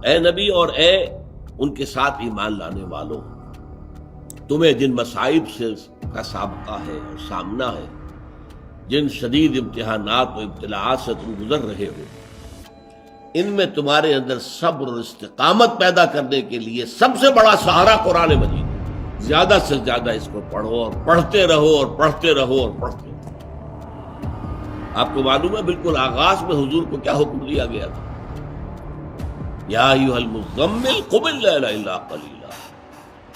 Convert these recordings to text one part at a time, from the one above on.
اے نبی اور اے ان کے ساتھ ایمان لانے والوں، تمہیں جن مصائب سے کا سابقہ ہے اور سامنا ہے، جن شدید امتحانات و ابتلاءات سے تم گزر رہے ہو، ان میں تمہارے اندر صبر اور استقامت پیدا کرنے کے لیے سب سے بڑا سہارا قرآن مجید ہے۔ زیادہ سے زیادہ اس کو پڑھو اور پڑھتے رہو اور پڑھتے رہو اور پڑھتے رہو۔ آپ کو معلوم ہے بالکل آغاز میں حضور کو کیا حکم دیا گیا تھا؟ یا ایھا المزمل قم اللیل الا قلیلا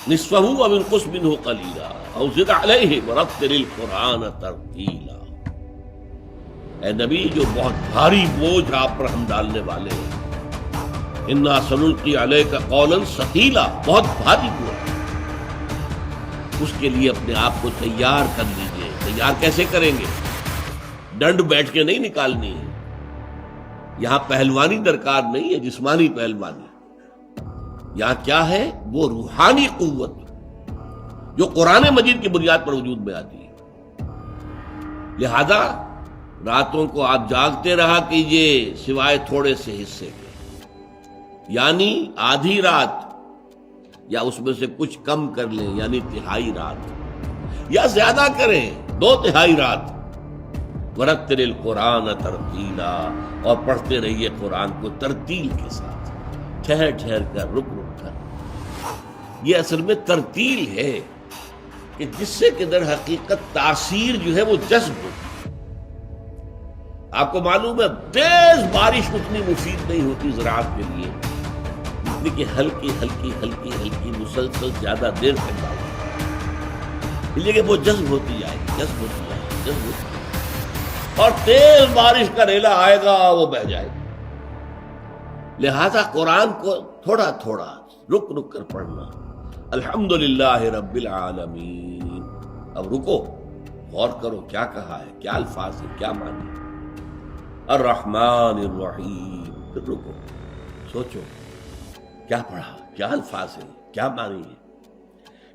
نصفہ او انقص منہ قلیلا او زد علیہ ورتل القرآن ترتیلا۔ اے نبی، جو بہت بھاری بوجھ آپ پر ہم ڈالنے والے ہیں، انا سنلقی علیک قولا ثقیلا، بہت بھاری بوجھ، اس کے لیے اپنے آپ کو تیار کر لیجئے۔ تیار کیسے کریں گے؟ ڈنڈ بیٹھ کے نہیں نکالنی ہے، یہاں پہلوانی درکار نہیں ہے، جسمانی پہلوانی۔ یہاں کیا ہے؟ وہ روحانی قوت جو قرآن مجید کی بنیاد پر وجود میں آتی ہے۔ لہذا راتوں کو آپ جاگتے رہا کیجئے سوائے تھوڑے سے حصے کے، یعنی آدھی رات یا اس میں سے کچھ کم کر لیں، یعنی تہائی رات، یا زیادہ کریں 2/3 رات۔ ورتل القرآن ترتیلا، اور پڑھتے رہیے قرآن کو ترتیل کے ساتھ، ٹھہر ٹھہر کر، رک رک کر۔ یہ اصل میں ترتیل ہے کہ جس سے کہ در حقیقت تاثیر جو ہے وہ جذب ہوتی ہے۔ آپ کو معلوم ہے تیز بارش اتنی مفید نہیں ہوتی زراعت کے لیے جتنی کہ ہلکی ہلکی ہلکی ہلکی مسلسل زیادہ دیر تک بارش، اس لیے کہ وہ جذب ہوتی جائے گی، جذب ہوتی جائے گی، جذب ہوتی جائے گی، اور تیز بارش کا ریلا آئے گا وہ بہہ جائے گا۔ لہذا قرآن کو تھوڑا تھوڑا رک رک کر پڑھنا۔ الحمدللہ رب العالمین۔ اب رکو، غور کرو کیا کہا ہے، کیا الفاظ ہے، کیا معنی ہے۔ الرحمن الرحیم، پھر رکو، سوچو کیا پڑھا، کیا الفاظ ہے، کیا معنی ہے۔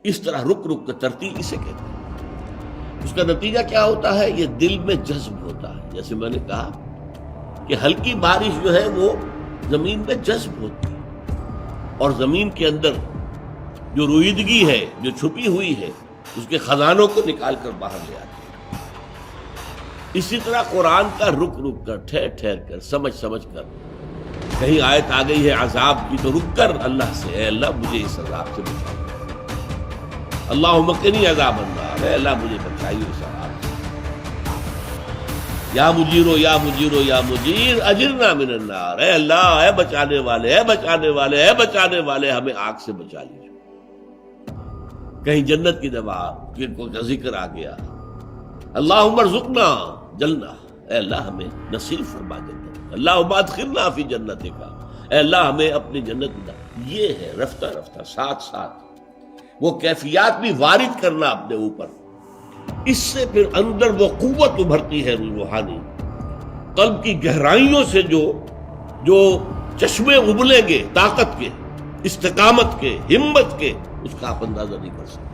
اس طرح رک رک کر ترتیل اسے کہتے ہیں۔ اس کا نتیجہ کیا ہوتا ہے؟ یہ دل میں جذب ہوتا ہے۔ جیسے میں نے کہا کہ ہلکی بارش جو ہے وہ زمین میں جذب ہوتی ہے، اور زمین کے اندر جو رویدگی ہے، جو چھپی ہوئی ہے، اس کے خزانوں کو نکال کر باہر لے آتی ہے۔ اسی طرح قرآن کا رک رک کر، ٹھہر ٹھہر کر، سمجھ سمجھ کر۔ کہیں آیت آ گئی ہے عذاب کی تو رک کر اللہ سے، اے اللہ مجھے اس عذاب سے بچائیے، اللہم قنی عذاب النار، اے اللہ مجھے بچائیے اس عذاب سے، یا مجیرو یا مجیرو یا مجیر اجرنا من النار، اے اللہ، اے بچانے والے، اے بچانے والے، اے بچانے والے، ہمیں آگ سے بچا لیجیے۔ کہیں جنت کی دعا کا ذکر آ گیا، اللہم ارزقنا جنہ، اے اللہ ہمیں نصیب فرما جنت، اللہم ادخلنا فی جنتک، اے اللہ ہمیں اپنی جنت میں۔ یہ ہے رفتہ رفتہ ساتھ ساتھ وہ کیفیات بھی وارد کرنا اپنے اوپر، اس سے پھر اندر وہ قوت ابھرتی ہے روحانی، قلب کی گہرائیوں سے جو چشمے ابلیں گے طاقت کے، استقامت کے، ہمت کے، اس کا آپ اندازہ نہیں کر سکتے۔